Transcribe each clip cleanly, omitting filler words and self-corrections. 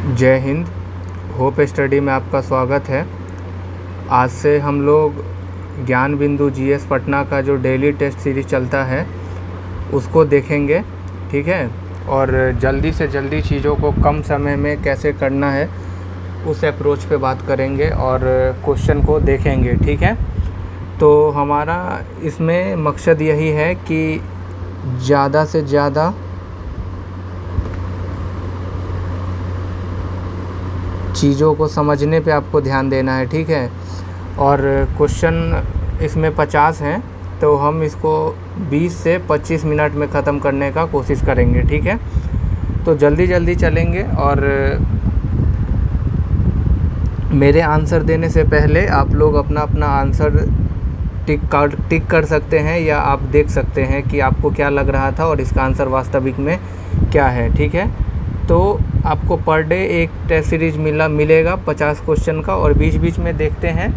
जय Hind. Hope study में आपका स्वागत है। आज से हम लोग ज्ञान बिंदु जीएस पटना का जो डेली टेस्ट सीरीज़ चलता है उसको देखेंगे, ठीक है। और जल्दी से जल्दी चीज़ों को कम समय में कैसे करना है उस अप्रोच पे बात करेंगे और क्वेश्चन को देखेंगे, ठीक है। तो हमारा इसमें मकसद यही है कि ज़्यादा से ज़्यादा चीज़ों को समझने पे आपको ध्यान देना है, ठीक है। और क्वेश्चन इसमें 50 हैं, तो हम इसको 20 से 25 मिनट में ख़त्म करने का कोशिश करेंगे, ठीक है। तो जल्दी जल्दी चलेंगे और मेरे आंसर देने से पहले आप लोग अपना अपना आंसर टिक कर सकते हैं या आप देख सकते हैं कि आपको क्या लग रहा था और इसका आंसर वास्तविक में क्या है, ठीक है। तो आपको पर डे एक टेस्ट सीरीज़ मिलेगा 50 क्वेश्चन का, और बीच बीच में देखते हैं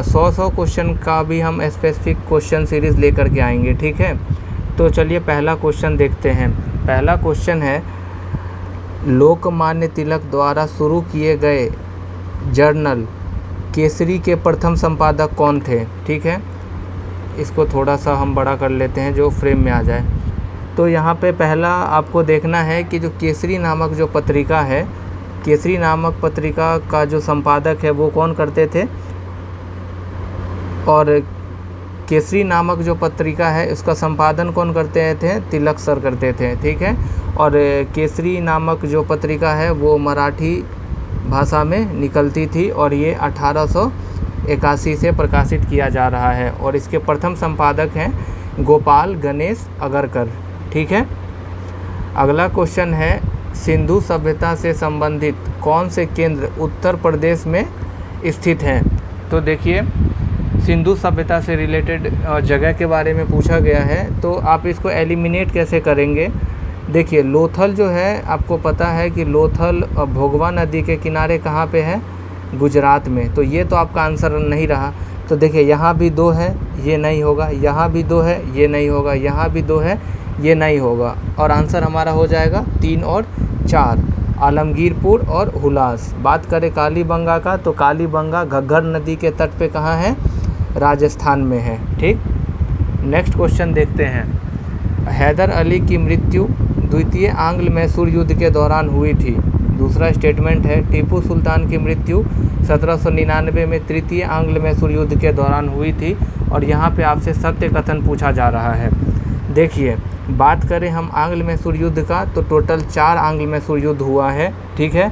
100 क्वेश्चन का भी हम स्पेसिफिक क्वेश्चन सीरीज़ लेकर के आएंगे, ठीक है। तो चलिए पहला क्वेश्चन देखते हैं। पहला क्वेश्चन है, लोकमान्य तिलक द्वारा शुरू किए गए जर्नल केसरी के प्रथम संपादक कौन थे, ठीक है। इसको थोड़ा सा हम बड़ा कर लेते हैं जो फ्रेम में आ जाए। तो यहाँ पे पहला आपको देखना है कि जो केसरी नामक जो पत्रिका है, केसरी नामक पत्रिका का जो संपादक है वो कौन करते थे। और केसरी नामक जो पत्रिका है उसका संपादन कौन करते थे, तिलक सर करते थे, ठीक है। और केसरी नामक जो पत्रिका है वो मराठी भाषा में निकलती थी और ये 1881 से प्रकाशित किया जा रहा है। और इसके प्रथम संपादक हैं गोपाल गणेश अगरकर, ठीक है। अगला क्वेश्चन है, सिंधु सभ्यता से संबंधित कौन से केंद्र उत्तर प्रदेश में स्थित हैं। तो देखिए, सिंधु सभ्यता से रिलेटेड जगह के बारे में पूछा गया है, तो आप इसको एलिमिनेट कैसे करेंगे। देखिए, लोथल जो है, आपको पता है कि लोथल भोगवा नदी के किनारे कहाँ पे है, गुजरात में। तो ये तो आपका आंसर नहीं रहा। तो देखिए, यहाँ भी 2 है, ये नहीं होगा, यहाँ भी 2 है, ये नहीं होगा, यहाँ भी 2 है, ये नहीं होगा। और आंसर हमारा हो जाएगा 3 और 4, आलमगीरपुर और हुलास। बात करें कालीबंगा का, तो कालीबंगा घग्गर नदी के तट पे कहाँ है, राजस्थान में है, ठीक। नेक्स्ट क्वेश्चन देखते हैं। हैदर अली की मृत्यु द्वितीय आंग्ल मैसूर युद्ध के दौरान हुई थी। दूसरा स्टेटमेंट है, टीपू सुल्तान की मृत्यु 1799 में तृतीय आंग्ल मैसूर युद्ध के दौरान हुई थी। और यहाँ पे आपसे सत्य कथन पूछा जा रहा है। देखिए, बात करें हम आंग्ल मैसूर युद्ध का, तो टोटल 4 आंग्ल मैसूर युद्ध हुआ है, ठीक है।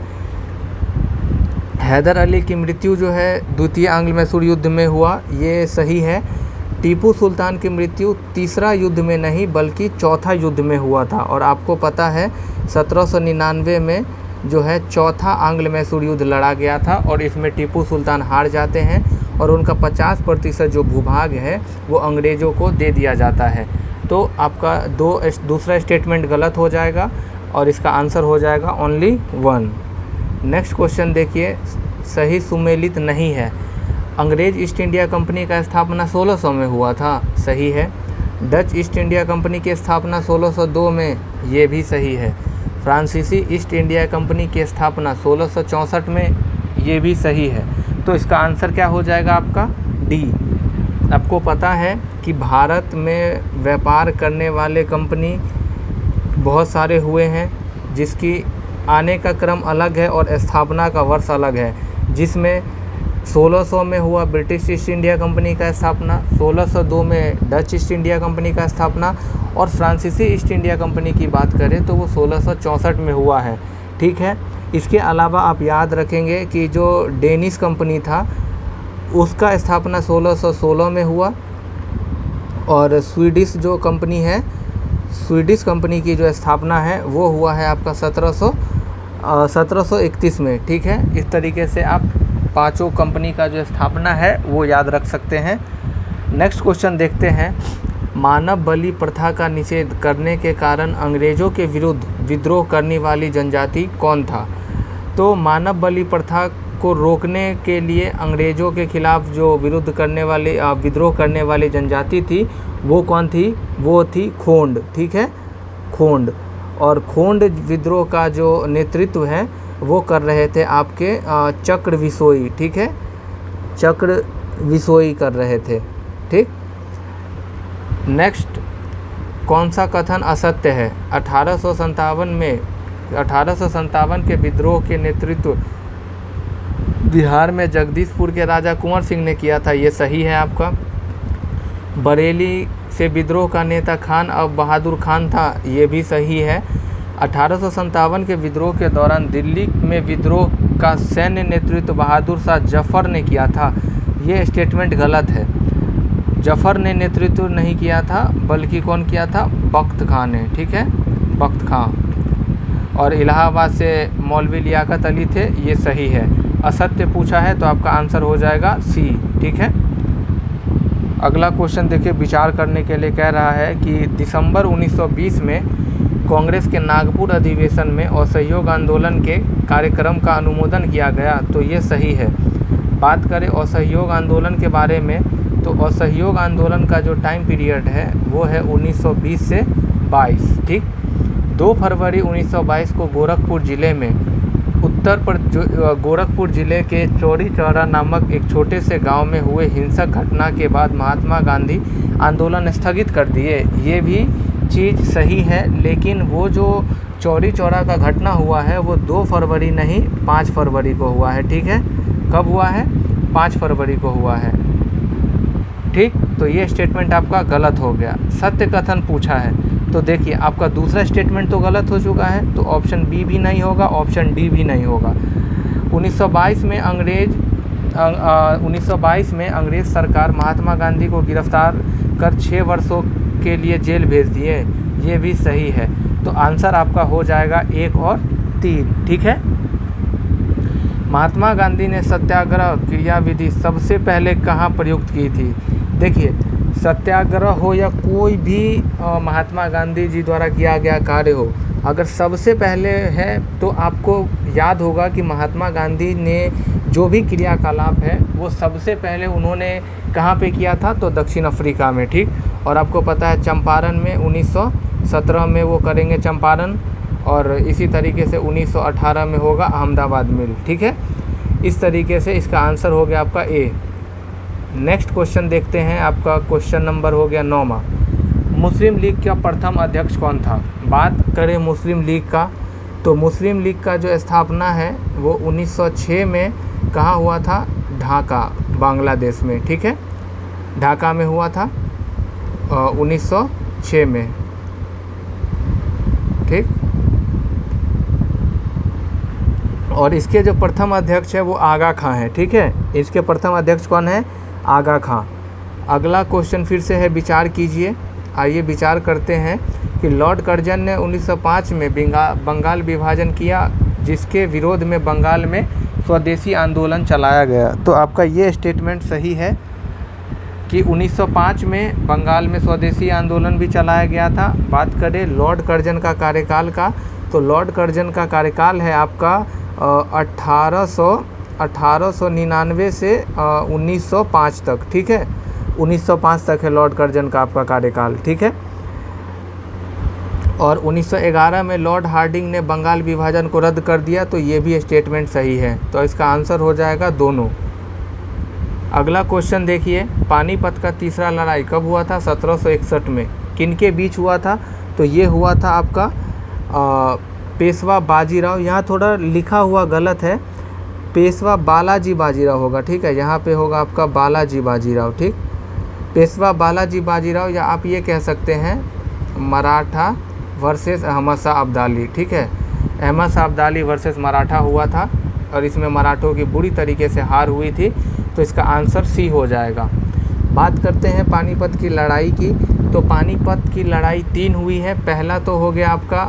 हैदर अली की मृत्यु जो है द्वितीय आंग्ल मैसूर युद्ध में हुआ, ये सही है। टीपू सुल्तान की मृत्यु तीसरा युद्ध में नहीं बल्कि चौथा युद्ध में हुआ था। और आपको पता है 1799 में जो है चौथा आंग्ल मैसूर युद्ध लड़ा गया था, और इसमें टीपू सुल्तान हार जाते हैं और उनका 50% जो भूभाग है वो अंग्रेज़ों को दे दिया जाता है। तो आपका दूसरा स्टेटमेंट गलत हो जाएगा और इसका आंसर हो जाएगा ओनली 1। नेक्स्ट क्वेश्चन देखिए, सही सुमेलित नहीं है। अंग्रेज़ ईस्ट इंडिया कंपनी का स्थापना 1600 में हुआ था, सही है। डच ईस्ट इंडिया कंपनी की स्थापना 1602 में, ये भी सही है। फ्रांसीसी ईस्ट इंडिया कंपनी की स्थापना 1664 में, ये भी सही है। तो इसका आंसर क्या हो जाएगा आपका, डी। आपको पता है कि भारत में व्यापार करने वाले कंपनी बहुत सारे हुए हैं, जिसकी आने का क्रम अलग है और स्थापना का वर्ष अलग है। जिसमें 1600 में हुआ ब्रिटिश ईस्ट इंडिया कंपनी का स्थापना, 1602 में डच ईस्ट इंडिया कंपनी का स्थापना, और फ्रांसीसी ईस्ट इंडिया कंपनी की बात करें तो वो 1664 में हुआ है, ठीक है। इसके अलावा आप याद रखेंगे कि जो डेनिश कंपनी था उसका स्थापना 1616 में हुआ, और स्वीडिश जो कंपनी है, स्वीडिश कंपनी की जो स्थापना है वो हुआ है आपका 1731 में, ठीक है। इस तरीके से आप 5 कंपनी का जो स्थापना है वो याद रख सकते हैं। नेक्स्ट क्वेश्चन देखते हैं। मानव बलि प्रथा का निषेध करने के कारण अंग्रेज़ों के विरुद्ध विद्रोह करने वाली जनजाति कौन था। तो मानव बलि प्रथा को रोकने के लिए अंग्रेज़ों के खिलाफ जो विद्रोह करने वाली जनजाति थी वो कौन थी, वो थी खोंड, ठीक है, खोंड। और खोंड विद्रोह का जो नेतृत्व है वो कर रहे थे आपके चक्र विसोई, ठीक है, चक्र विसोई कर रहे थे, ठीक। नेक्स्ट, कौन सा कथन असत्य है? 1857 के विद्रोह के नेतृत्व बिहार में जगदीशपुर के राजा कुंवर सिंह ने किया था, ये सही है आपका। बरेली से विद्रोह का नेता खान अब बहादुर खान था, ये भी सही है। 1857 के विद्रोह के दौरान दिल्ली में विद्रोह का सैन्य नेतृत्व बहादुर शाह जफर ने किया था, ये स्टेटमेंट गलत है। जफर ने नेतृत्व नहीं किया था, बल्कि कौन किया था? बख्त खां ने, ठीक है, बख्त खां। और इलाहाबाद से मौलवी लियाकत अली थे, ये सही है। असत्य पूछा है तो आपका आंसर हो जाएगा सी, ठीक है। अगला क्वेश्चन देखिए, विचार करने के लिए कह रहा है कि दिसंबर 1920 में कांग्रेस के नागपुर अधिवेशन में असहयोग आंदोलन के कार्यक्रम का अनुमोदन किया गया, तो ये सही है। बात करें असहयोग आंदोलन के बारे में, तो असहयोग आंदोलन का जो टाइम पीरियड है वो है 1920 से 22, ठीक। 2 फरवरी 1922 को गोरखपुर ज़िले में गोरखपुर ज़िले के चौरी चौरा नामक एक छोटे से गांव में हुए हिंसक घटना के बाद महात्मा गांधी आंदोलन स्थगित कर दिए, ये भी चीज़ सही है। लेकिन वो जो चौरी चौरा का घटना हुआ है वो 2 फरवरी नहीं 5 फरवरी को हुआ है, ठीक है। कब हुआ है? 5 फरवरी को हुआ है, ठीक। तो ये स्टेटमेंट आपका गलत हो गया। सत्य कथन पूछा है, तो देखिए आपका दूसरा स्टेटमेंट तो गलत हो चुका है, तो ऑप्शन बी भी नहीं होगा, ऑप्शन डी भी नहीं होगा। 1922 में अंग्रेज़ सरकार महात्मा गांधी को गिरफ्तार कर 6 वर्षों के लिए जेल भेज दिए, ये भी सही है। तो आंसर आपका हो जाएगा 1 और 3, ठीक है। महात्मा गांधी ने सत्याग्रह क्रियाविधि सबसे पहले कहाँ प्रयुक्त की थी? देखिए, सत्याग्रह हो या कोई भी महात्मा गांधी जी द्वारा किया गया कार्य हो, अगर सबसे पहले है तो आपको याद होगा कि महात्मा गांधी ने जो भी क्रियाकलाप है वो सबसे पहले उन्होंने कहाँ पे किया था? तो दक्षिण अफ्रीका में, ठीक। और आपको पता है चंपारण में 1917 में वो करेंगे चंपारण, और इसी तरीके से 1918 में होगा अहमदाबाद मिल, ठीक है। इस तरीके से इसका आंसर हो गया आपका ए। नेक्स्ट क्वेश्चन देखते हैं, आपका क्वेश्चन नंबर हो गया 9वां। मुस्लिम लीग का प्रथम अध्यक्ष कौन था? बात करें मुस्लिम लीग का, तो मुस्लिम लीग का जो स्थापना है वो 1906 में कहाँ हुआ था? ढाका, बांग्लादेश में, ठीक है। ढाका में हुआ था 1906 में, ठीक। और इसके जो प्रथम अध्यक्ष है वो आगा खां है, ठीक है। इसके प्रथम अध्यक्ष कौन है? आगा खां। अगला क्वेश्चन फिर से है, विचार कीजिए। आइए विचार करते हैं कि लॉर्ड कर्जन ने 1905 में बंगाल विभाजन किया, जिसके विरोध में बंगाल में स्वदेशी आंदोलन चलाया गया। तो आपका ये स्टेटमेंट सही है कि 1905 में बंगाल में स्वदेशी आंदोलन भी चलाया गया था। बात करें लॉर्ड कर्जन का कार्यकाल का, तो लॉर्ड कर्जन का कार्यकाल है आपका 1899 से 1905 तक, ठीक है। 1905 तक है लॉर्ड कर्जन का आपका कार्यकाल, ठीक है। और 1911 में लॉर्ड हार्डिंग ने बंगाल विभाजन को रद्द कर दिया, तो ये भी स्टेटमेंट सही है। तो इसका आंसर हो जाएगा दोनों। अगला क्वेश्चन देखिए, पानीपत का तीसरा लड़ाई कब हुआ था? 1761 में। किनके बीच हुआ था? तो ये हुआ था आपका पेशवा बाजीराव, यहाँ थोड़ा लिखा हुआ गलत है, पेशवा बालाजी बाजीराव होगा, ठीक है। यहाँ पे होगा आपका बालाजी बाजीराव, ठीक। पेशवा बालाजी बाजीराव, या आप ये कह सकते हैं मराठा वर्सेस अहमद शाह अब्दाली, ठीक है। अहमद शाह अब्दाली वर्सेस मराठा हुआ था और इसमें मराठों की बुरी तरीके से हार हुई थी, तो इसका आंसर सी हो जाएगा। बात करते हैं पानीपत की लड़ाई की, तो पानीपत की लड़ाई 3 हुई है। पहला तो हो गया आपका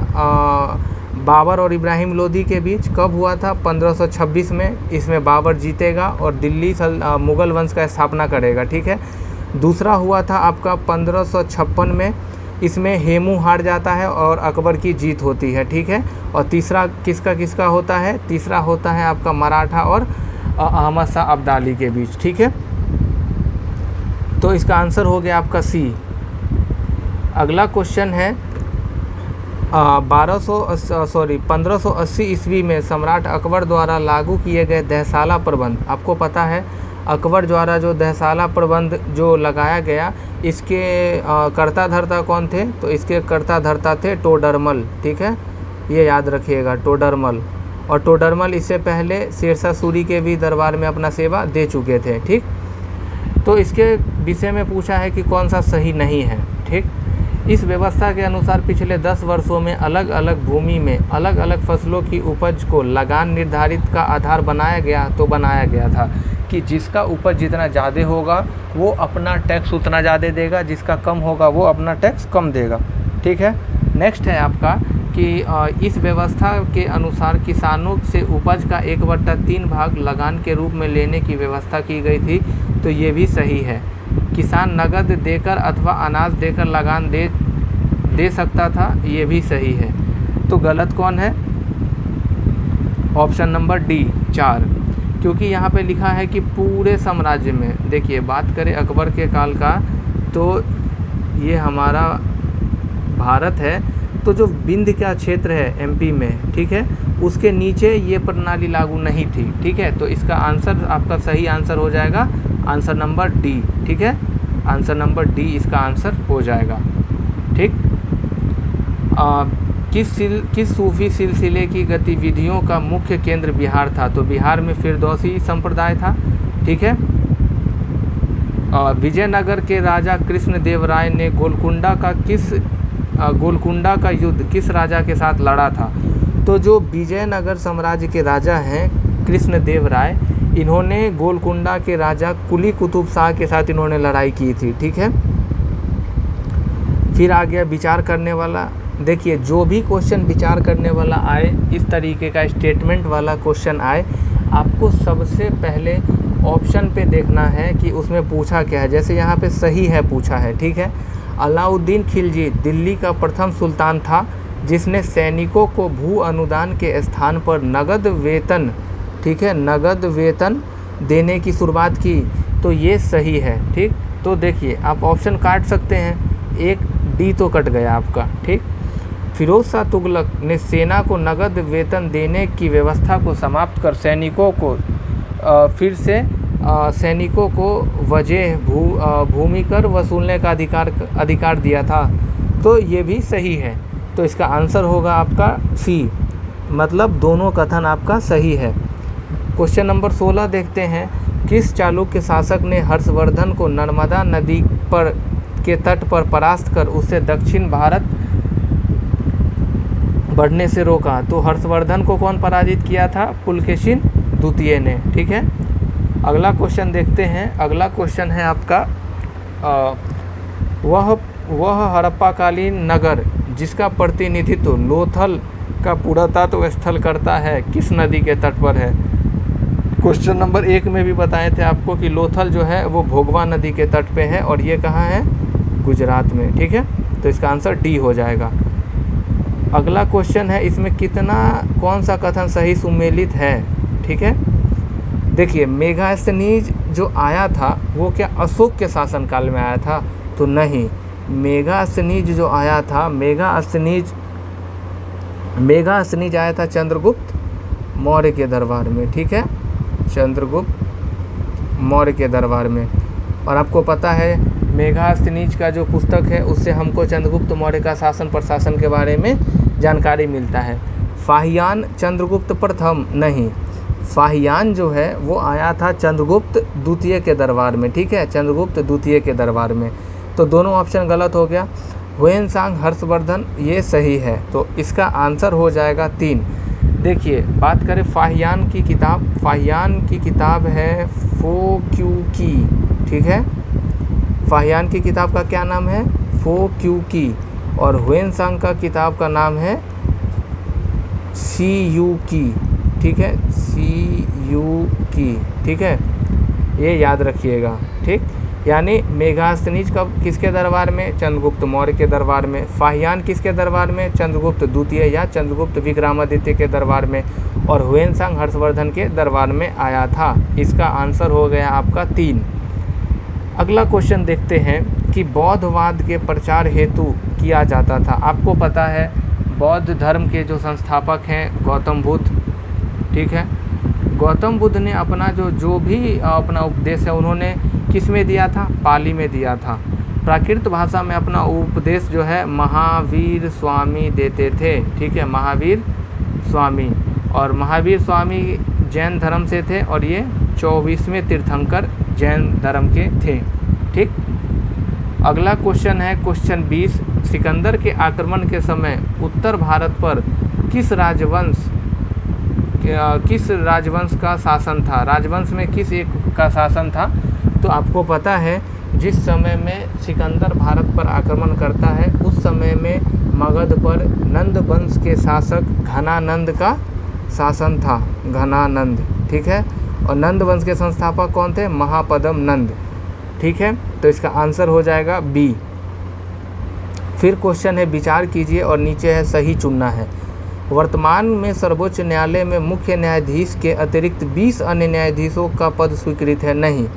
बाबर और इब्राहिम लोदी के बीच, कब हुआ था? 1526 में। इसमें बाबर जीतेगा और दिल्ली मुग़ल वंश का स्थापना करेगा, ठीक है। दूसरा हुआ था आपका 1556 में, इसमें हेमू हार जाता है और अकबर की जीत होती है, ठीक है। और तीसरा किसका होता है? तीसरा होता है आपका मराठा और अहमद शाह अब्दाली के बीच, ठीक है। तो इसका आंसर हो गया आपका सी। अगला क्वेश्चन है 1580 ईस्वी में सम्राट अकबर द्वारा लागू किए गए दहसाला प्रबंध, आपको पता है अकबर द्वारा जो दहसाला प्रबंध जो लगाया गया, इसके कर्ता धर्ता कौन थे? तो इसके कर्ता धर्ता थे टोडरमल, ठीक है, ये याद रखिएगा, टोडरमल। और टोडरमल इससे पहले शेरशाह सूरी के भी दरबार में अपना सेवा दे चुके थे, ठीक। तो इसके विषय में पूछा है कि कौन सा सही नहीं है, ठीक। इस व्यवस्था के अनुसार पिछले 10 वर्षों में अलग अलग भूमि में अलग अलग फसलों की उपज को लगान निर्धारित का आधार बनाया गया, तो बनाया गया था कि जिसका उपज जितना ज़्यादा होगा वो अपना टैक्स उतना ज़्यादा देगा, जिसका कम होगा वो अपना टैक्स कम देगा, ठीक है। नेक्स्ट है आपका कि इस व्यवस्था के अनुसार किसानों से उपज का 1/3 भाग लगान के रूप में लेने की व्यवस्था की गई थी, तो ये भी सही है। किसान नगद देकर अथवा अनाज देकर लगान दे सकता था, ये भी सही है। तो गलत कौन है? ऑप्शन नंबर डी 4, क्योंकि यहाँ पे लिखा है कि पूरे साम्राज्य में, देखिए बात करें अकबर के काल का, तो ये हमारा भारत है, तो जो विंध्य का क्षेत्र है एमपी में, ठीक है, उसके नीचे ये प्रणाली लागू नहीं थी, ठीक है। तो इसका आंसर, आपका सही आंसर हो जाएगा आंसर नंबर डी, ठीक है, आंसर नंबर डी इसका आंसर हो जाएगा, ठीक। किस सूफी सिलसिले की गतिविधियों का मुख्य केंद्र बिहार था? तो बिहार में फिरदौसी संप्रदाय था, ठीक है। विजयनगर के राजा कृष्णदेव राय ने गोलकुंडा का युद्ध किस राजा के साथ लड़ा था? तो जो विजयनगर साम्राज्य के राजा हैं कृष्णदेव राय, इन्होंने गोलकुंडा के राजा कुली कुतुब शाह के साथ इन्होंने लड़ाई की थी, ठीक है। फिर आ गया विचार करने वाला। देखिए जो भी क्वेश्चन विचार करने वाला आए, इस तरीके का स्टेटमेंट वाला क्वेश्चन आए, आपको सबसे पहले ऑप्शन पे देखना है कि उसमें पूछा क्या है। जैसे यहाँ पे सही है पूछा है, ठीक है। अलाउद्दीन खिलजी दिल्ली का प्रथम सुल्तान था जिसने सैनिकों को भू अनुदान के स्थान पर नगद वेतन, ठीक है, नगद वेतन देने की शुरुआत की, तो ये सही है, ठीक। तो देखिए आप ऑप्शन काट सकते हैं, एक डी तो कट गया आपका, ठीक। फिरोज शाह तुगलक ने सेना को नगद वेतन देने की व्यवस्था को समाप्त कर सैनिकों को फिर से सैनिकों को वजह भूमि कर वसूलने का अधिकार दिया था, तो ये भी सही है। तो इसका आंसर होगा आपका सी, मतलब दोनों कथन आपका सही है। क्वेश्चन नंबर 16 देखते हैं। किस चालुक्य शासक ने हर्षवर्धन को नर्मदा नदी के तट पर परास्त कर उससे दक्षिण भारत बढ़ने से रोका? तो हर्षवर्धन को कौन पराजित किया था? पुलकेशिन द्वितीय ने, ठीक है। अगला क्वेश्चन देखते हैं। अगला क्वेश्चन है आपका वह हड़प्पाकालीन नगर जिसका प्रतिनिधित्व लोथल का पुरातत्व स्थल करता है किस नदी के तट पर है? क्वेश्चन नंबर 1 में भी बताए थे आपको कि लोथल जो है वो भोगवा नदी के तट पे है और ये कहाँ है? गुजरात में, ठीक है। तो इसका आंसर डी हो जाएगा। अगला क्वेश्चन है, इसमें कौन सा कथन सही सुमेलित है, ठीक है। देखिए मेगास्थनीज जो आया था वो क्या अशोक के शासनकाल में आया था? तो नहीं, मेगास्थनीज जो आया था, मेगास्थनीज आया था चंद्रगुप्त मौर्य के दरबार में, ठीक है, चंद्रगुप्त मौर्य के दरबार में। और आपको पता है मेगास्थनीज का जो पुस्तक है उससे हमको चंद्रगुप्त मौर्य का शासन प्रशासन के बारे में जानकारी मिलता है। फाहियान चंद्रगुप्त प्रथम नहीं, फाहियान जो है वो आया था चंद्रगुप्त द्वितीय के दरबार में, ठीक है, चंद्रगुप्त द्वितीय के दरबार में। तो दोनों ऑप्शन गलत हो गया। हुएनसांग हर्षवर्धन ये सही है, तो इसका आंसर हो जाएगा 3। देखिए बात करें फाहियान की किताब है फो क्यू की, ठीक है। फाहियान की किताब का क्या नाम है? फो क्यू की। और हुएनसांग का किताब का नाम है सी यू की, ठीक है, सी यू की, ठीक है, ये याद रखिएगा, ठीक। यानी मेगास्थनीज कब किसके दरबार में? चंद्रगुप्त मौर्य के दरबार में। फाहियान किसके दरबार में? चंद्रगुप्त द्वितीय या चंद्रगुप्त विक्रमादित्य के दरबार में। और हुएनसांग हर्षवर्धन के दरबार में आया था। इसका आंसर हो गया आपका 3। अगला क्वेश्चन देखते हैं कि बौद्धवाद के प्रचार हेतु किया जाता था। आपको पता है बौद्ध धर्म के जो संस्थापक हैं गौतम बुद्ध, ठीक है। गौतम बुद्ध ने अपना जो भी अपना उपदेश है उन्होंने किस में दिया था? पाली में दिया था। प्राकृत भाषा में अपना उपदेश जो है महावीर स्वामी देते थे, ठीक है, महावीर स्वामी। और महावीर स्वामी जैन धर्म से थे और ये 24वें तीर्थंकर जैन धर्म के थे, ठीक। अगला क्वेश्चन है क्वेश्चन 20। सिकंदर के आक्रमण के समय उत्तर भारत पर किस राजवंश का शासन था? राजवंश में किस एक का शासन था? तो आपको पता है जिस समय में सिकंदर भारत पर आक्रमण करता है उस समय में मगध पर नंद वंश के शासक घनानंद का शासन था, घनानंद, ठीक है। और नंद वंश के संस्थापक कौन थे? महापदम नंद, ठीक है। तो इसका आंसर हो जाएगा बी। फिर क्वेश्चन है विचार कीजिए और नीचे है सही चुनना है। वर्तमान में सर्वोच्च न्यायालय में मुख्य न्यायाधीश के अतिरिक्त 20 अन्य न्यायाधीशों का पद स्वीकृत है? नहीं।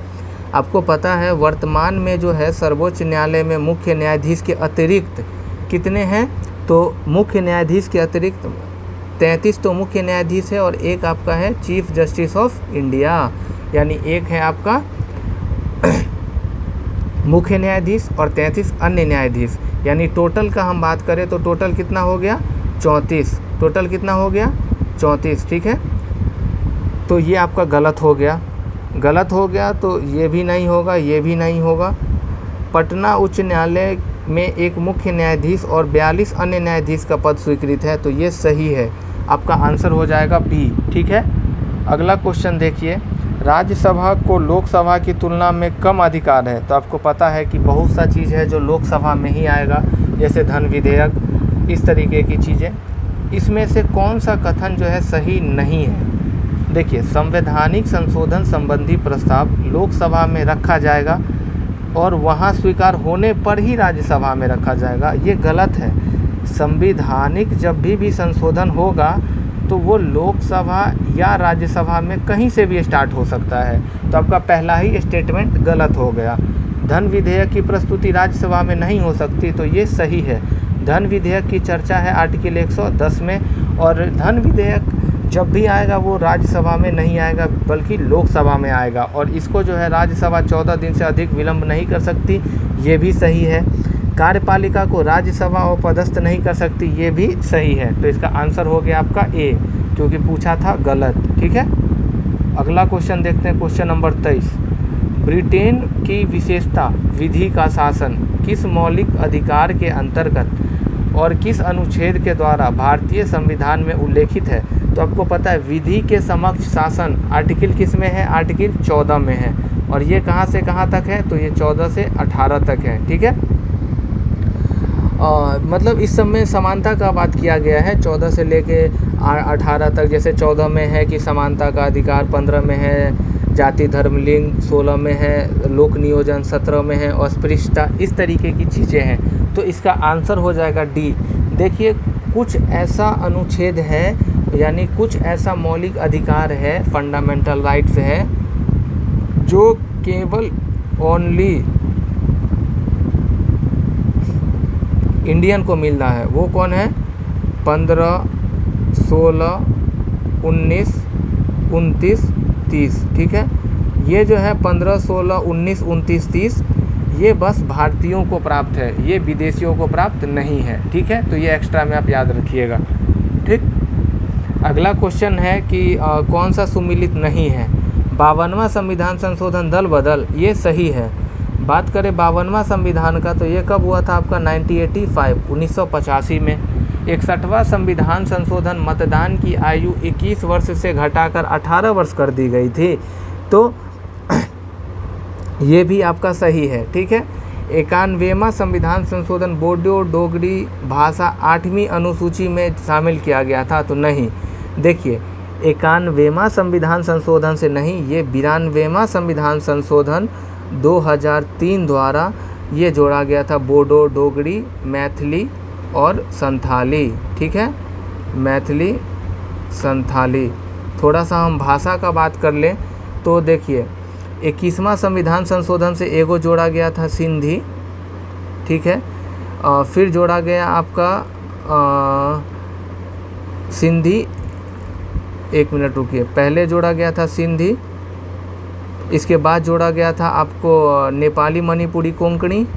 आपको पता है वर्तमान में जो है सर्वोच्च न्यायालय में मुख्य न्यायाधीश के अतिरिक्त कितने हैं? तो मुख्य न्यायाधीश के अतिरिक्त 33 तो मुख्य न्यायाधीश है और एक आपका है चीफ जस्टिस ऑफ इंडिया, यानी एक है आपका मुख्य न्यायाधीश और 33 अन्य न्यायाधीश, यानी टोटल का हम बात करें तो टोटल कितना हो गया? 34। टोटल कितना हो गया? 34, ठीक है। तो ये आपका गलत हो गया, गलत हो गया। तो ये भी नहीं होगा, ये भी नहीं होगा। पटना उच्च न्यायालय में एक मुख्य न्यायाधीश और 42 अन्य न्यायाधीश का पद स्वीकृत है, तो ये सही है। आपका आंसर हो जाएगा बी, ठीक है। अगला क्वेश्चन देखिए। राज्यसभा को लोकसभा की तुलना में कम अधिकार है, तो आपको पता है कि बहुत सा चीज़ है जो लोकसभा में ही आएगा, जैसे धन विधेयक, इस तरीके की चीज़ें। इसमें से कौन सा कथन जो है सही नहीं है? देखिए, संवैधानिक संशोधन संबंधी प्रस्ताव लोकसभा में रखा जाएगा और वहाँ स्वीकार होने पर ही राज्यसभा में रखा जाएगा, ये गलत है। संवैधानिक जब भी संशोधन होगा तो वो लोकसभा या राज्यसभा में कहीं से भी स्टार्ट हो सकता है, तो आपका पहला ही स्टेटमेंट गलत हो गया। धन विधेयक की प्रस्तुति राज्यसभा में नहीं हो सकती, तो ये सही है। धन विधेयक की चर्चा है आर्टिकल 110 में, और धन विधेयक जब भी आएगा वो राज्यसभा में नहीं आएगा बल्कि लोकसभा में आएगा, और इसको जो है राज्यसभा 14 दिन से अधिक विलंब नहीं कर सकती, ये भी सही है। कार्यपालिका को राज्यसभा अपदस्थ नहीं कर सकती, ये भी सही है। तो इसका आंसर हो गया आपका ए, क्योंकि पूछा था गलत, ठीक है। अगला क्वेश्चन देखते हैं, क्वेश्चन नंबर 23। ब्रिटेन की विशेषता विधि का शासन किस मौलिक अधिकार के अंतर्गत और किस अनुच्छेद के द्वारा भारतीय संविधान में उल्लेखित है? तो आपको पता है विधि के समक्ष शासन आर्टिकल किस में है? आर्टिकल 14 में है, और ये कहाँ से कहाँ तक है? तो ये 14 से 18 तक है, ठीक है। मतलब इस सब में समानता का बात किया गया है 14 से लेके 18 तक। जैसे 14 में है कि समानता का अधिकार, 15 में है जाति धर्म लिंग, 16 में है लोक नियोजन, 17 में है अस्पृश्यता, इस तरीके की चीज़ें हैं। तो इसका आंसर हो जाएगा डी। देखिए, कुछ ऐसा अनुच्छेद है, यानी कुछ ऐसा मौलिक अधिकार है, फंडामेंटल राइट्स है, जो केवल ओनली इंडियन को मिल रहा है। वो कौन है? 15, 16, 19, 29, 30, ठीक है। ये जो है 15, 16, 19, 29, 30 ये बस भारतीयों को प्राप्त है, ये विदेशियों को प्राप्त नहीं है, ठीक है। तो ये एक्स्ट्रा में आप याद रखिएगा, ठीक। अगला क्वेश्चन है कि कौन सा सुमिलित नहीं है? 52वां संविधान संशोधन दल बदल, ये सही है। बात करें 52वां संविधान का, तो ये कब हुआ था आपका? 1985 में। 61वां संविधान संशोधन मतदान की आयु 21 वर्ष से घटाकर 18 वर्ष कर दी गई थी, तो ये भी आपका सही है, ठीक है। 91वां संविधान संशोधन बोडो डोगरी भाषा 8वीं अनुसूची में शामिल किया गया था, तो नहीं। देखिए, 91वां संविधान संशोधन से नहीं, ये 92वां संविधान संशोधन 2003 द्वारा ये जोड़ा गया था, बोडो डोगरी मैथिली और संथाली, ठीक है, मैथिली संथाली। थोड़ा सा हम भाषा का बात कर लें तो देखिए, 21वां संविधान संशोधन से एगो जोड़ा गया था सिंधी, ठीक है। फिर जोड़ा गया आपका सिंधी, एक मिनट रुकिए, पहले जोड़ा गया था सिंधी, इसके बाद जोड़ा गया था आपको नेपाली मणिपुरी कोंकणी,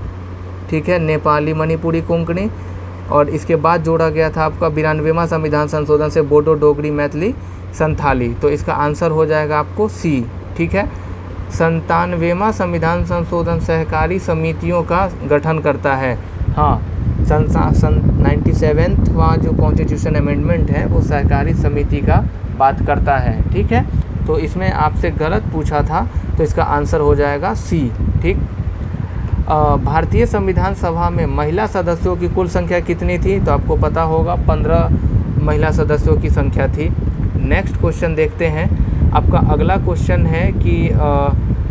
ठीक है, नेपाली मणिपुरी कोंकणी, और इसके बाद जोड़ा गया था आपका 92वां संविधान संशोधन से बोडो, डोगरी, मैथिली, संथाली। तो इसका आंसर हो जाएगा आपको सी, ठीक है। 97वां संविधान संशोधन सहकारी समितियों का गठन करता है। हाँ, 97वां जो कॉन्स्टिट्यूशन अमेंडमेंट है वो सहकारी समिति का बात करता है, ठीक है। तो इसमें आपसे गलत पूछा था, तो इसका आंसर हो जाएगा सी, ठीक। भारतीय संविधान सभा में महिला सदस्यों की कुल संख्या कितनी थी? तो आपको पता होगा 15 महिला सदस्यों की संख्या थी। नेक्स्ट क्वेश्चन देखते हैं। आपका अगला क्वेश्चन है कि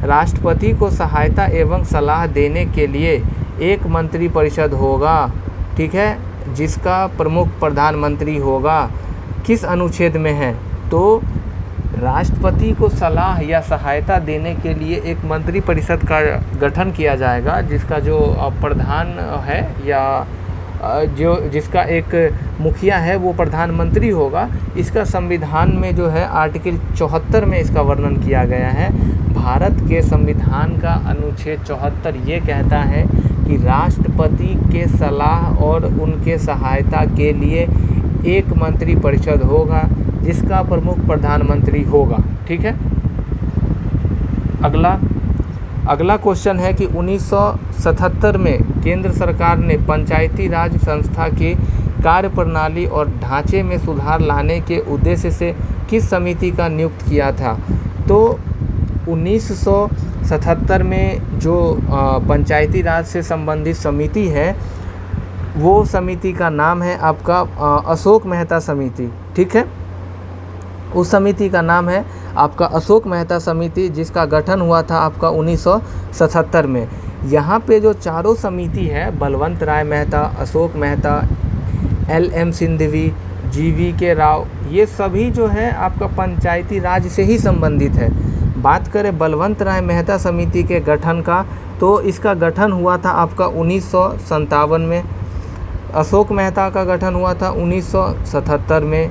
राष्ट्रपति को सहायता एवं सलाह देने के लिए एक मंत्री परिषद होगा, ठीक है, जिसका प्रमुख प्रधानमंत्री होगा, किस अनुच्छेद में है? तो राष्ट्रपति को सलाह या सहायता देने के लिए एक मंत्री परिषद का गठन किया जाएगा, जिसका जो प्रधान है या जिसका एक मुखिया है वो प्रधानमंत्री होगा। इसका संविधान में जो है आर्टिकल 74 में इसका वर्णन किया गया है। भारत के संविधान का अनुच्छेद 74 ये कहता है कि राष्ट्रपति के सलाह और उनके सहायता के लिए एक मंत्री परिषद होगा, जिसका प्रमुख प्रधानमंत्री होगा, ठीक है। अगला क्वेश्चन है कि 1977 में केंद्र सरकार ने पंचायती राज संस्था की कार्यप्रणाली और ढांचे में सुधार लाने के उद्देश्य से किस समिति का नियुक्त किया था? तो 1977 में जो पंचायती राज से संबंधित समिति है, वो समिति का नाम है आपका अशोक मेहता समिति, ठीक है। उस समिति का नाम है आपका अशोक मेहता समिति, जिसका गठन हुआ था आपका 1977 में। यहाँ पे जो चारों समिति है, बलवंत राय मेहता, अशोक मेहता, LM सिंघवी, GVK राव, ये सभी जो है आपका पंचायती राज से ही संबंधित है। बात करें बलवंत राय मेहता समिति के गठन का, तो इसका गठन हुआ था आपका 1957 में। अशोक मेहता का गठन हुआ था 1977 में।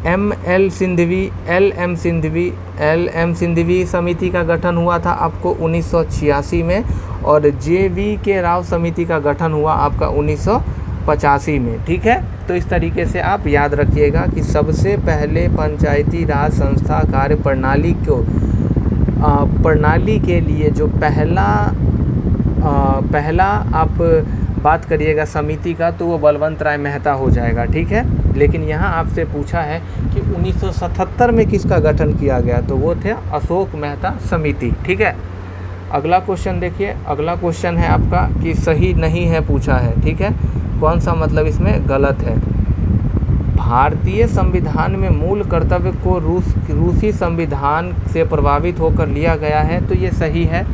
LM सिंघवी समिति का गठन हुआ था आपको 1986 में, और JVK राव समिति का गठन हुआ आपका 1985 में, ठीक है। तो इस तरीके से आप याद रखिएगा कि सबसे पहले पंचायती राज संस्था कार्य प्रणाली के लिए जो पहला आप बात करिएगा समिति का, तो वो बलवंत राय मेहता हो जाएगा, ठीक है। लेकिन यहाँ आपसे पूछा है कि 1977 में किसका गठन किया गया, तो वो थे अशोक मेहता समिति, ठीक है। अगला क्वेश्चन देखिए। अगला क्वेश्चन है आपका कि सही नहीं है पूछा है, ठीक है। कौन सा मतलब इसमें गलत है? भारतीय संविधान में मूल कर्तव्य को रूसी संविधान से प्रभावित होकर लिया गया है, तो ये सही है।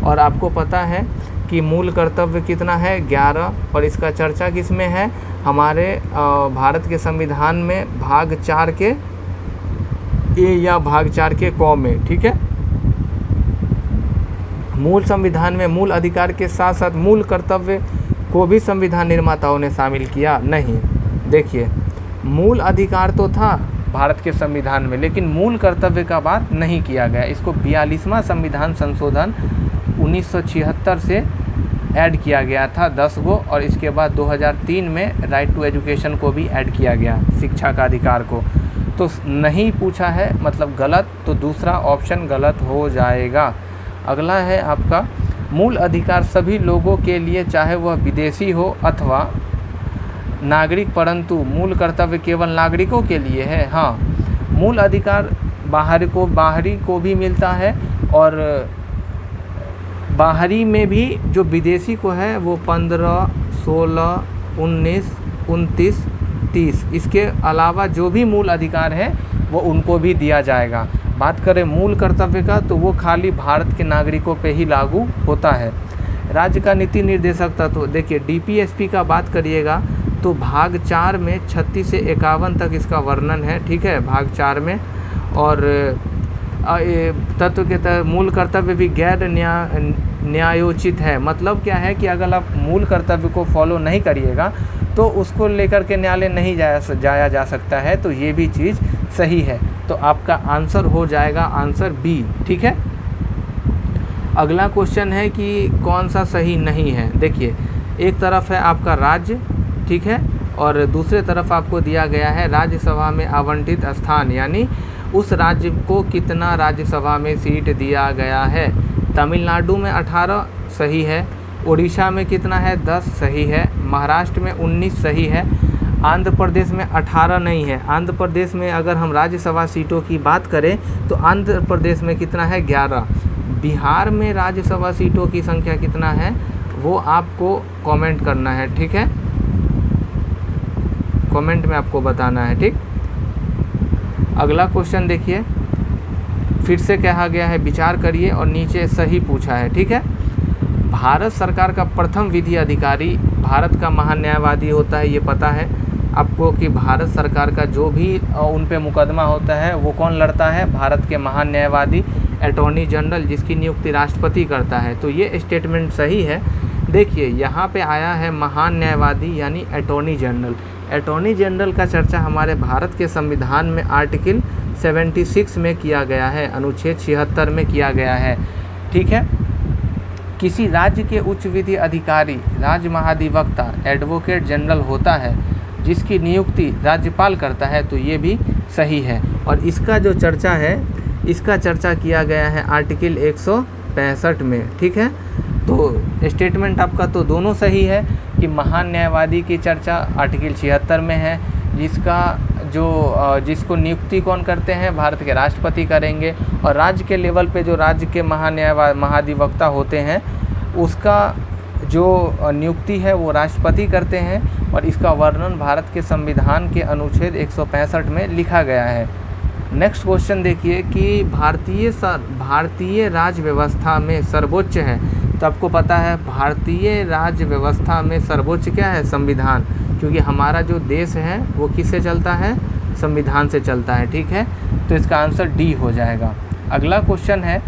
और आपको पता है कि मूल कर्तव्य कितना है? 11, और इसका चर्चा किस में है? हमारे भारत के संविधान में भाग 4 के ए या भाग 4 के क में, ठीक है। मूल संविधान में मूल अधिकार के साथ साथ मूल कर्तव्य को भी संविधान निर्माताओं ने शामिल किया नहीं। देखिए, मूल अधिकार तो था भारत के संविधान में, लेकिन मूल कर्तव्य का बात नहीं किया गया। इसको 42वां संविधान संशोधन 1976 से ऐड किया गया था 10 गो, और इसके बाद 2003 में राइट टू एजुकेशन को भी ऐड किया गया, शिक्षा का अधिकार को। तो नहीं पूछा है, मतलब गलत, तो दूसरा ऑप्शन गलत हो जाएगा। अगला है आपका मूल अधिकार सभी लोगों के लिए, चाहे वह विदेशी हो अथवा नागरिक, परंतु मूल कर्तव्य केवल नागरिकों के लिए है। हाँ, मूल अधिकार बाहरी को भी मिलता है, और बाहरी में भी जो विदेशी को है वो 15, 16, 19, 29, 30, इसके अलावा जो भी मूल अधिकार है वो उनको भी दिया जाएगा। बात करें मूल कर्तव्य का, तो वो खाली भारत के नागरिकों पे ही लागू होता है। राज्य का नीति निर्देशक तत्व, देखिए DPSP का बात करिएगा तो भाग 4 में 36 से 51 तक इसका वर्णन है, ठीक है, भाग 4 में। और तत्व के तहत मूल कर्तव्य भी गैर न्यायोचित है। मतलब क्या है कि अगर आप मूल कर्तव्य को फॉलो नहीं करिएगा तो उसको लेकर के न्यायालय नहीं जाया जा सकता है, तो ये भी चीज़ सही है। तो आपका आंसर हो जाएगा आंसर बी, ठीक है। अगला क्वेश्चन है कि कौन सा सही नहीं है। देखिए, एक तरफ है आपका राज्य, ठीक है, और दूसरे तरफ आपको दिया गया है राज्यसभा में आवंटित स्थान, यानी उस राज्य को कितना राज्यसभा में सीट दिया गया है। तमिलनाडु में 18 सही है, उड़ीसा में कितना है 10 सही है, महाराष्ट्र में 19 सही है, आंध्र प्रदेश में 18 नहीं है। आंध्र प्रदेश में अगर हम राज्यसभा सीटों की बात करें तो आंध्र प्रदेश में कितना है 11। बिहार में राज्यसभा सीटों की संख्या कितना है वो आपको कमेंट करना है, ठीक है, कमेंट में आपको बताना है, ठीक। अगला क्वेश्चन देखिए, फिर से कहा गया है विचार करिए और नीचे सही पूछा है, ठीक है। भारत सरकार का प्रथम विधि अधिकारी भारत का महान्यायवादी होता है, ये पता है आपको कि भारत सरकार का जो भी उन पे मुकदमा होता है वो कौन लड़ता है, भारत के महान्यायवादी अटॉर्नी जनरल, जिसकी नियुक्ति राष्ट्रपति करता है। तो ये स्टेटमेंट सही है। देखिए यहाँ पे आया है महान न्यायवादी यानी अटॉर्नी जनरल। अटॉर्नी जनरल का चर्चा हमारे भारत के संविधान में आर्टिकल 76 में किया गया है, अनुच्छेद 76 में किया गया है, ठीक है। किसी राज्य के उच्च विधि अधिकारी राज्य महाधिवक्ता एडवोकेट जनरल होता है जिसकी नियुक्ति राज्यपाल करता है, तो ये भी सही है। और इसका जो चर्चा है, इसका चर्चा किया गया है आर्टिकल 165 में, ठीक है। तो स्टेटमेंट आपका तो दोनों सही है कि महान न्यायवादी की चर्चा आर्टिकल 76 में है, जिसको नियुक्ति कौन करते हैं, भारत के राष्ट्रपति करेंगे, और राज्य के लेवल पे जो राज्य के महाधिवक्ता होते हैं उसका जो नियुक्ति है वो राष्ट्रपति करते हैं, और इसका वर्णन भारत के संविधान के अनुच्छेद 165 में लिखा गया है। नेक्स्ट क्वेश्चन देखिए कि भारतीय राज्य व्यवस्था में सर्वोच्च है, तो आपको पता है भारतीय राज्य व्यवस्था में सर्वोच्च क्या है, संविधान, क्योंकि हमारा जो देश है वो किससे चलता है, संविधान से चलता है, ठीक है। तो इसका आंसर डी हो जाएगा। अगला क्वेश्चन है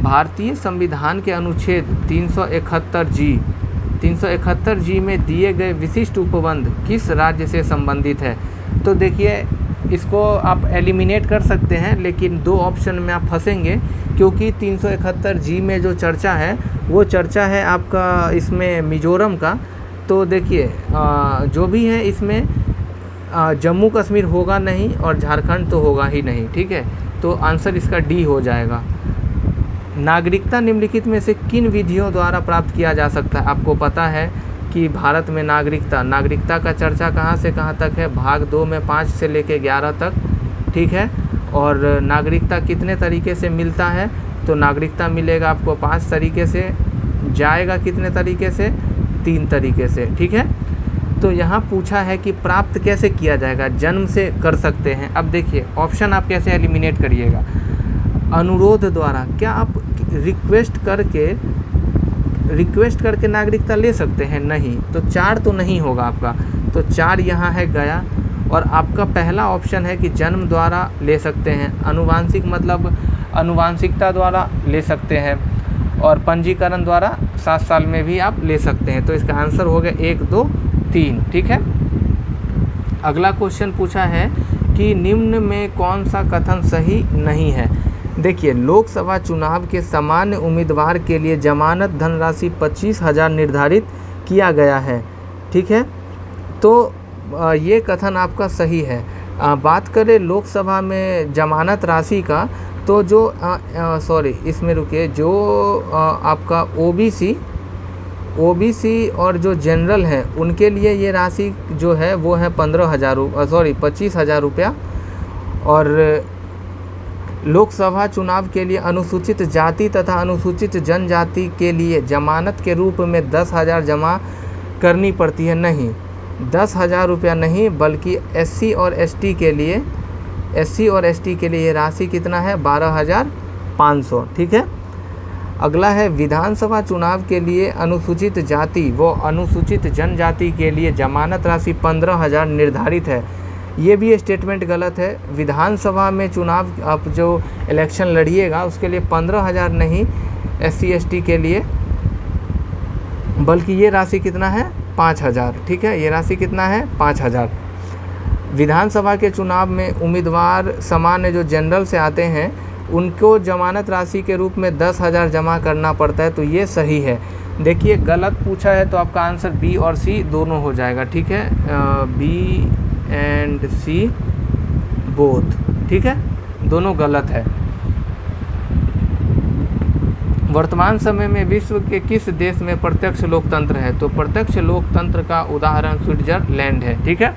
भारतीय संविधान के अनुच्छेद 371 जी में दिए गए विशिष्ट उपबंध किस राज्य से संबंधित है। तो देखिए इसको आप एलिमिनेट कर सकते हैं, लेकिन दो ऑप्शन में आप फंसेंगे, क्योंकि 371 जी में जो चर्चा है वो चर्चा है आपका इसमें मिजोरम का। तो देखिए जो भी है इसमें जम्मू कश्मीर होगा नहीं और झारखंड तो होगा ही नहीं, ठीक है। तो आंसर इसका डी हो जाएगा। नागरिकता निम्नलिखित में से किन विधियों द्वारा प्राप्त किया जा सकता है। आपको पता है कि भारत में नागरिकता का चर्चा कहाँ से कहाँ तक है, भाग 2 में 5 से लेके 11 तक, ठीक है। और नागरिकता कितने तरीके से मिलता है, तो नागरिकता मिलेगा आपको 5 तरीके से, जाएगा कितने तरीके से, 3 तरीके से, ठीक है। तो यहाँ पूछा है कि प्राप्त कैसे किया जाएगा, जन्म से कर सकते हैं। अब देखिए ऑप्शन आप कैसे एलिमिनेट करिएगा, अनुरोध द्वारा, क्या आप रिक्वेस्ट करके नागरिकता ले सकते हैं, नहीं, तो 4 तो नहीं होगा आपका, तो 4 यहाँ है गया। और आपका पहला ऑप्शन है कि जन्म द्वारा ले सकते हैं, आनुवांशिक मतलब आनुवांशिकता द्वारा ले सकते हैं, और पंजीकरण द्वारा 7 साल में भी आप ले सकते हैं। तो इसका आंसर हो गया 1, 2, 3, ठीक है। अगला क्वेश्चन पूछा है कि निम्न में कौन सा कथन सही नहीं है। देखिए लोकसभा चुनाव के सामान्य उम्मीदवार के लिए जमानत धनराशि 25,000 निर्धारित किया गया है, ठीक है। तो ये कथन आपका सही है। बात करें लोकसभा में जमानत राशि का, तो जो इसमें रुकिए, जो आपका ओबीसी और जो जनरल हैं उनके लिए ये राशि जो है वो है 25,000 रुपया। और लोकसभा चुनाव के लिए अनुसूचित जाति तथा अनुसूचित जनजाति के लिए जमानत के रूप में 10,000 जमा करनी पड़ती है, नहीं 10,000 रुपया नहीं, बल्कि एससी और एसटी के लिए ये राशि कितना है 12,500, ठीक है। अगला है विधानसभा चुनाव के लिए अनुसूचित जाति व अनुसूचित जनजाति के लिए जमानत राशि 15,000 निर्धारित है। ये भी स्टेटमेंट गलत है। विधानसभा में चुनाव आप जो इलेक्शन लड़िएगा उसके लिए 15,000 नहीं एससी एसटी के लिए, बल्कि ये राशि कितना है 5,000, ठीक है, ये राशि कितना है 5,000। विधानसभा के चुनाव में उम्मीदवार सामान्य जो जनरल से आते हैं उनको जमानत राशि के रूप में 10,000 जमा करना पड़ता है, तो ये सही है। देखिए गलत पूछा है तो आपका आंसर बी और सी दोनों हो जाएगा, ठीक है, बी एंड सी बोथ, ठीक है, दोनों गलत है। वर्तमान समय में विश्व के किस देश में प्रत्यक्ष लोकतंत्र है? तो प्रत्यक्ष लोकतंत्र का उदाहरण स्विट्जरलैंड है, ठीक है।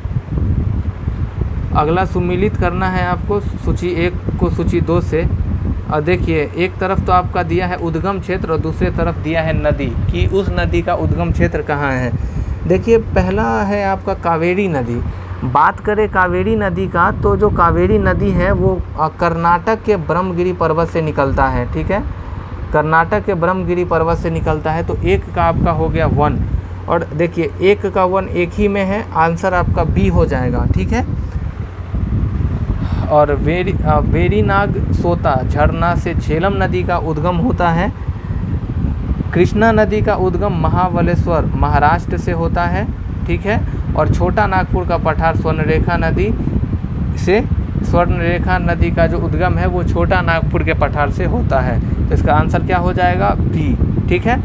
अगला सुमिलित करना है आपको सूची 1 को सूची 2 से। और देखिए एक तरफ तो आपका दिया है उद्गम क्षेत्र और दूसरे तरफ दिया है नदी, कि उस नदी का उद्गम क्षेत्र कहाँ है। देखिए पहला है आपका कावेरी नदी। बात करें कावेरी नदी का, तो जो कावेरी नदी है वो कर्नाटक के ब्रह्मगिरी पर्वत से निकलता है, ठीक है, कर्नाटक के ब्रह्मगिरी पर्वत से निकलता है। तो एक का आपका हो गया 1, और देखिए 1 का 1 एक ही में है, आंसर आपका बी हो जाएगा, ठीक है। और वेरीनाग सोता झरना से झेलम नदी का उद्गम होता है। कृष्णा नदी का उद्गम महाबलेश्वर महाराष्ट्र से होता है, ठीक है। और छोटा नागपुर का पठार स्वर्णरेखा नदी से, स्वर्णरेखा नदी का जो उद्गम है वो छोटा नागपुर के पठार से होता है। तो इसका आंसर क्या हो जाएगा बी, ठीक है।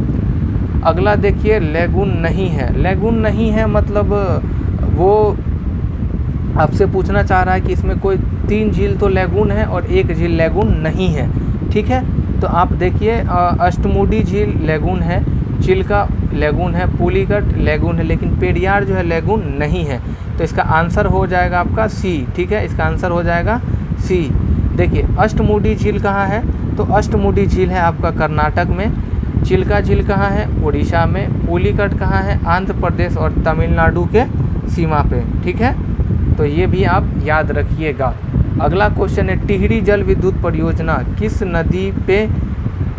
अगला देखिए लेगून नहीं है। लेगून नहीं है मतलब वो आपसे पूछना चाह रहा है कि इसमें कोई 3 झील तो लेगून है और 1 झील लेगून नहीं है, ठीक है। तो आप देखिए अष्टमुडी झील लेगून है, चिल्का लेगून है, पुलिकट लेगून है, लेकिन पेरियार जो है लेगून नहीं है। तो इसका आंसर हो जाएगा आपका सी, ठीक है, इसका आंसर हो जाएगा सी। देखिए अष्टमुडी झील कहाँ है? तो अष्टमुडी झील है आपका कर्नाटक में, चिल्का झील कहाँ है? उड़ीसा में, पुलिकट कहाँ है? आंध्र प्रदेश और तमिलनाडु के सीमा पे, ठीक है। तो ये भी आप याद रखिएगा। अगला क्वेश्चन है टिहरी जल विद्युत परियोजना किस नदी पे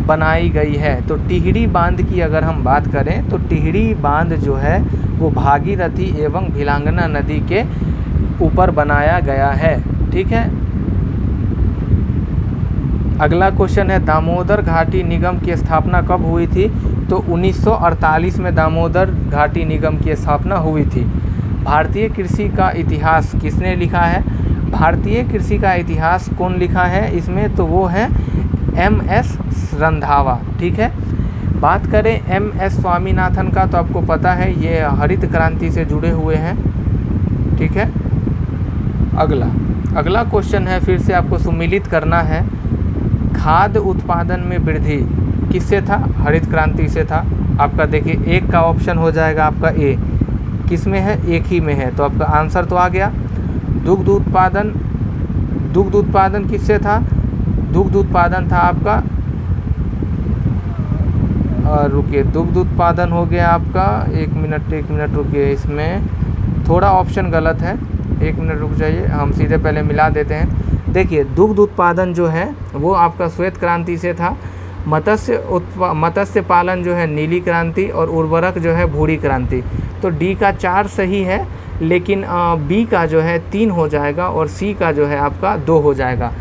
बनाई गई है? तो टिहरी बांध की अगर हम बात करें तो टिहरी बांध जो है वो भागीरथी एवं भिलांगना नदी के ऊपर बनाया गया है, ठीक है। अगला क्वेश्चन है दामोदर घाटी निगम की स्थापना कब हुई थी? तो 1948 में दामोदर घाटी निगम की स्थापना हुई थी। भारतीय कृषि का इतिहास किसने लिखा है? भारतीय कृषि का इतिहास कौन लिखा है इसमें? तो वो है MS रंधावा, ठीक है। बात करें MS स्वामीनाथन का, तो आपको पता है ये हरित क्रांति से जुड़े हुए हैं, ठीक है। अगला क्वेश्चन है, फिर से आपको सुमिलित करना है। खाद्य उत्पादन में वृद्धि किससे था? हरित क्रांति से था। आपका देखिए एक का ऑप्शन हो जाएगा आपका ए, किस में है? एक ही में है, तो आपका आंसर तो आ गया। दुग्ध उत्पादन किससे था? दुग्ध उत्पादन था आपका, रुकिए, दुग्ध उत्पादन हो गया आपका, एक मिनट रुकिए, इसमें थोड़ा ऑप्शन गलत है, 1 मिनट रुक जाइए, हम सीधे पहले मिला देते हैं। देखिए दुग्ध उत्पादन जो है वो आपका श्वेत क्रांति से था। मत्स्य पालन जो है नीली क्रांति, और उर्वरक जो है भूरी क्रांति। तो डी का 4 सही है, लेकिन बी का जो है 3 हो जाएगा और सी का जो है आपका 2 हो जाएगा।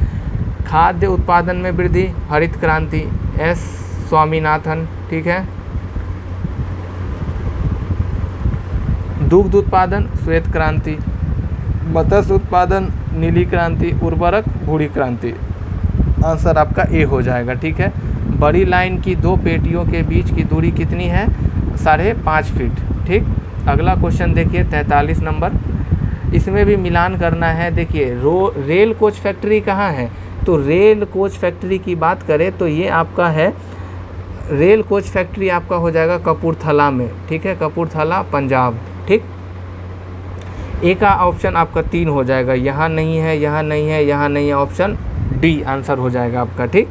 खाद्य उत्पादन में वृद्धि हरित क्रांति S स्वामीनाथन, ठीक है। दुग्ध उत्पादन श्वेत क्रांति, मत्स्य उत्पादन नीली क्रांति, उर्वरक भूरी क्रांति। आंसर आपका ए हो जाएगा, ठीक है। बड़ी लाइन की 2 पेटियों के बीच की दूरी कितनी है? 5.5 फीट, ठीक। अगला क्वेश्चन देखिए 43 नंबर, इसमें भी मिलान करना है। देखिए रेल कोच फैक्ट्री कहाँ है? तो रेल कोच फैक्ट्री की बात करें तो ये आपका है, रेल कोच फैक्ट्री आपका हो जाएगा कपूरथला में, ठीक है, कपूरथला पंजाब, ठीक। ए का ऑप्शन आपका 3 हो जाएगा, यहाँ नहीं है, यहाँ नहीं है, यहाँ नहीं है, ऑप्शन डी आंसर हो जाएगा आपका, ठीक।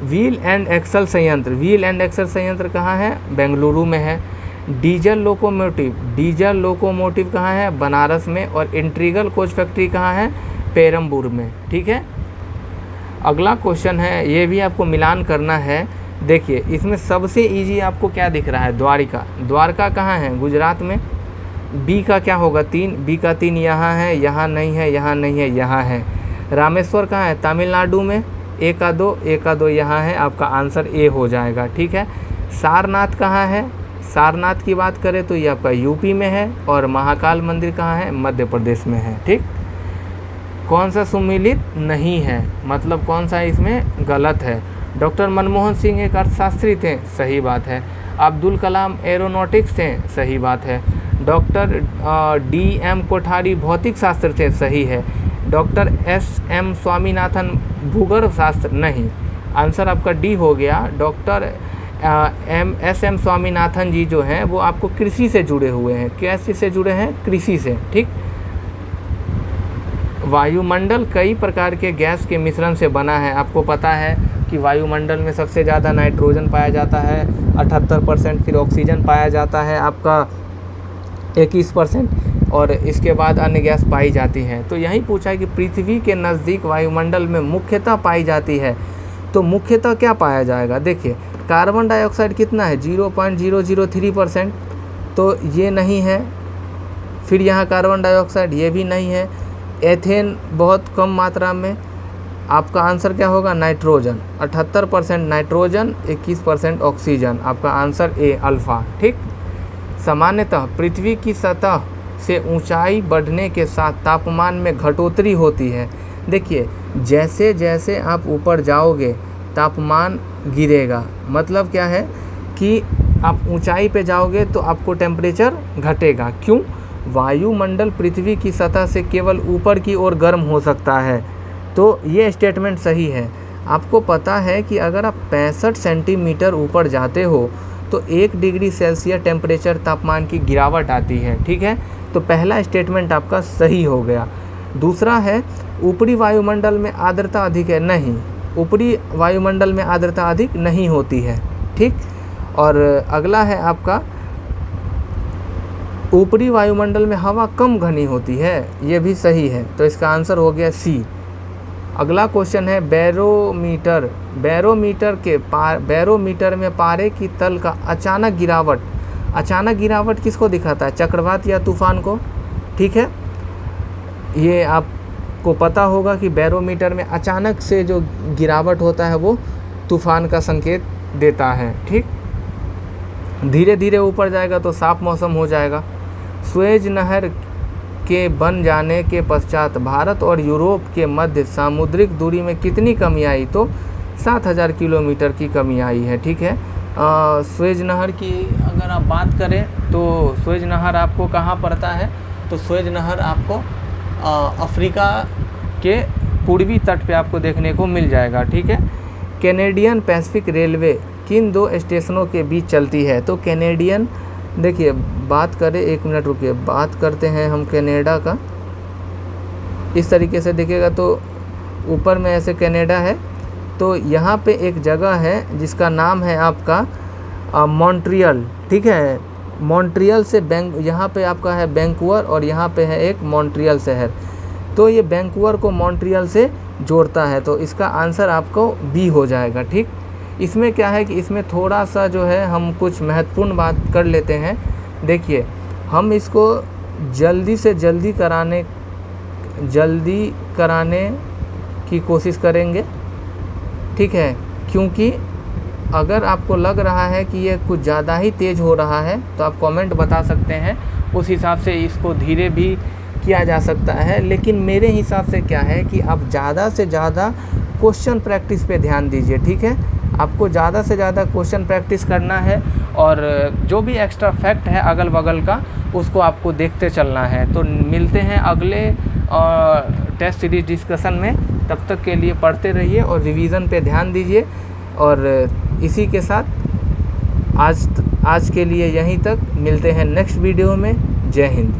व्हील एंड एक्सल संयंत्र कहाँ है? बेंगलुरु में है। डीजल लोकोमोटिव कहाँ है? बनारस में। और इंट्रीगल कोच फैक्ट्री कहाँ है? पेरम्बूर में, ठीक है। अगला क्वेश्चन है, ये भी आपको मिलान करना है। देखिए इसमें सबसे इजी आपको क्या दिख रहा है? द्वारका कहाँ है? गुजरात में। बी का क्या होगा? 3, बी का 3 यहाँ है, यहाँ नहीं है, यहाँ नहीं है, यहाँ है। रामेश्वर कहाँ है? तमिलनाडु में। ए का 2 यहाँ है, आपका आंसर ए हो जाएगा, ठीक है। सारनाथ कहाँ है? सारनाथ की बात करें तो ये आपका यूपी में है, और महाकाल मंदिर कहाँ है, मध्य प्रदेश में है। ठीक, कौन सा सुमिलित नहीं है, मतलब कौन सा इसमें गलत है। डॉक्टर मनमोहन सिंह एक अर्थशास्त्री थे, सही बात है। अब्दुल कलाम एरोनॉटिक्स थे, सही बात है। डॉक्टर DM कोठारी भौतिक शास्त्र थे, सही है। डॉक्टर SM स्वामीनाथन भूगर्भ शास्त्र, नहीं, आंसर आपका डी हो गया। डॉक्टर SM स्वामीनाथन जी जो हैं वो आपको कृषि से जुड़े हुए हैं। कैसे से जुड़े हैं, कृषि से। ठीक, वायुमंडल कई प्रकार के गैस के मिश्रण से बना है। आपको पता है कि वायुमंडल में सबसे ज़्यादा नाइट्रोजन पाया जाता है 78%, फिर ऑक्सीजन पाया जाता है आपका 21%, और इसके बाद अन्य गैस पाई जाती हैं। तो यही पूछा है कि पृथ्वी के नज़दीक वायुमंडल में मुख्यतः पाई जाती है, तो मुख्यतः क्या पाया जाएगा। देखिए, कार्बन डाइऑक्साइड कितना है, 0.003%, तो ये नहीं है। फिर यहाँ कार्बन डाइऑक्साइड, ये भी नहीं है। एथेन बहुत कम मात्रा में। आपका आंसर क्या होगा, नाइट्रोजन, 78% नाइट्रोजन, 21% ऑक्सीजन। आपका आंसर ए, अल्फ़ा। ठीक, सामान्यतः पृथ्वी की सतह से ऊंचाई बढ़ने के साथ तापमान में घटोतरी होती है। देखिए, जैसे जैसे आप ऊपर जाओगे तापमान गिरेगा, मतलब क्या है कि आप ऊंचाई पे जाओगे तो आपको टेम्परेचर घटेगा। क्यों, वायुमंडल पृथ्वी की सतह से केवल ऊपर की ओर गर्म हो सकता है। तो ये स्टेटमेंट सही है। आपको पता है कि अगर आप 65 सेंटीमीटर ऊपर जाते हो तो 1 डिग्री सेल्सियस टेम्परेचर तापमान की गिरावट आती है। ठीक है, तो पहला स्टेटमेंट आपका सही हो गया। दूसरा है, ऊपरी वायुमंडल में आर्द्रता अधिक है, नहीं, ऊपरी वायुमंडल में आर्द्रता अधिक नहीं होती है। ठीक, और अगला है आपका, ऊपरी वायुमंडल में हवा कम घनी होती है, ये भी सही है। तो इसका आंसर हो गया सी। अगला क्वेश्चन है, बैरोमीटर में पारे की तल का अचानक गिरावट किसको दिखाता है, चक्रवात या तूफान को। ठीक है, ये आपको पता होगा कि बैरोमीटर में अचानक से जो गिरावट होता है वो तूफान का संकेत देता है। ठीक, धीरे धीरे ऊपर जाएगा तो साफ मौसम हो जाएगा। सुएज नहर के बन जाने के पश्चात भारत और यूरोप के मध्य सामुद्रिक दूरी में कितनी कमी आई, तो 7000 किलोमीटर की कमी आई है। ठीक है, सुएज नहर की अगर आप बात करें तो सुएज नहर आपको कहाँ पड़ता है, तो सुएज नहर आपको अफ्रीका के पूर्वी तट पे आपको देखने को मिल जाएगा। ठीक है, कैनेडियन पैसिफिक रेलवे किन 2 स्टेशनों के बीच चलती है, तो कैनेडियन, देखिए बात करें, 1 मिनट रुकिए, बात करते हैं हम कनाडा का। इस तरीके से देखिएगा तो ऊपर में ऐसे कनाडा है, तो यहाँ पे एक जगह है जिसका नाम है आपका मॉन्ट्रियल। ठीक है, मॉन्ट्रियल से यहाँ पे आपका है वैंकूवर, और यहाँ पे है एक मॉन्ट्रियल शहर, तो ये वैंकूवर को मॉन्ट्रियल से जोड़ता है। तो इसका आंसर आपको बी हो जाएगा। ठीक, इसमें क्या है कि इसमें थोड़ा सा जो है हम कुछ महत्वपूर्ण बात कर लेते हैं। देखिए, हम इसको जल्दी से जल्दी कराने की कोशिश करेंगे। ठीक है, क्योंकि अगर आपको लग रहा है कि ये कुछ ज़्यादा ही तेज़ हो रहा है तो आप कमेंट बता सकते हैं, उस हिसाब से इसको धीरे भी किया जा सकता है। लेकिन मेरे हिसाब से क्या है कि आप ज़्यादा से ज़्यादा क्वेश्चन प्रैक्टिस पे ध्यान दीजिए। ठीक है, आपको ज़्यादा से ज़्यादा क्वेश्चन प्रैक्टिस करना है, और जो भी एक्स्ट्रा फैक्ट है अगल बगल का उसको आपको देखते चलना है। तो मिलते हैं अगले टेस्ट सीरीज डिस्कशन में, तब तक के लिए पढ़ते रहिए और रिवीजन पे ध्यान दीजिए। और इसी के साथ आज के लिए यहीं तक, मिलते हैं नेक्स्ट वीडियो में। जय हिंद।